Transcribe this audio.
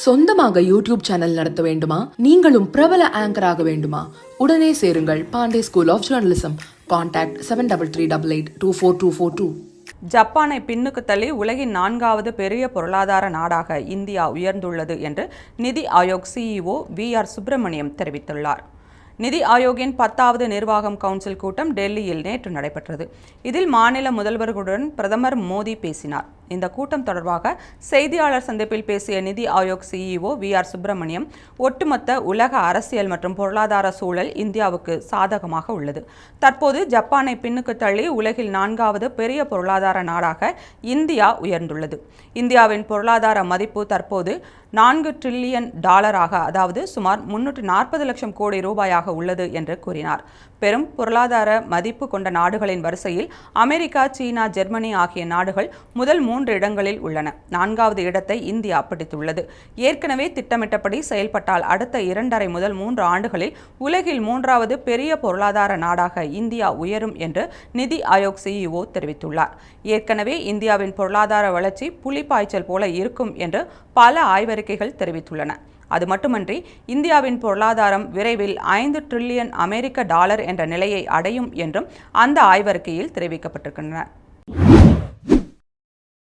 சொந்தமாக YouTube channel நடத்த வேண்டுமா? நீங்களும் பிரபல ஆங்கர் ஆக வேண்டுமா? உடனே சேருங்கள் Pandey School of Journalism. Contact 7388242242. ஜப்பானை பின்னுக்கு தள்ளி உலகின் 4வது பெரிய பொருளாதார நாடாக இந்தியா உயர்ந்துள்ளது என்று நிதி ஆயோக் CEO VR சுப்பிரமணியம் தெரிவித்துள்ளார். நிதி ஆயோக்கின் 10வது நிர்வாகம் கவுன்சில் கூட்டம் டெல்லியில் நேற்று நடைபெற்றது. இதில் மாநில முதல்வர்களுடன் பிரதமர் மோடி பேசினார். இந்த கூட்டம் தொடர்பாக செய்தியாளர் சந்திப்பில் பேசிய நிதி ஆயோக் CEO VR சுப்பிரமணியம், ஒட்டுமொத்த உலக அரசியல் மற்றும் பொருளாதார சூழல் இந்தியாவுக்கு சாதகமாக உள்ளது. தற்போது ஜப்பானை பின்னுக்கு தள்ளி உலகில் 4வது பெரிய பொருளாதார நாடாக இந்தியா உயர்ந்துள்ளது. இந்தியாவின் பொருளாதார மதிப்பு தற்போது $4 டிரில்லியன், அதாவது சுமார் 340 லட்சம் கோடி ரூபாயாக உள்ளது என்று கூறினார். பெரும் பொருளாதார மதிப்பு கொண்ட நாடுகளின் வரிசையில் அமெரிக்கா, சீனா, ஜெர்மனி ஆகிய நாடுகள் முதல் 3 இடங்களில் உள்ளன. 4வது இடத்தை இந்தியா பிடித்துள்ளது. ஏற்கனவே திட்டமிட்டபடி செயல்பட்டால் அடுத்த 2.5 முதல் 3 ஆண்டுகளில் உலகில் 3வது பெரிய பொருளாதார நாடாக இந்தியா உயரும் என்று நிதி ஆயோக் CEO தெரிவித்துள்ளார். ஏற்கனவே இந்தியாவின் பொருளாதார வளர்ச்சி புலிப்பாய்ச்சல் போல இருக்கும் என்று பல ஆய்வறிக்கைகள் தெரிவித்துள்ளன. அது மட்டுமன்றி இந்தியாவின் பொருளாதாரம் விரைவில் $5 டிரில்லியன் என்ற நிலையை அடையும் என்றும் அந்த ஆய்வறிக்கையில் தெரிவிக்கப்பட்டிருக்கின்றன.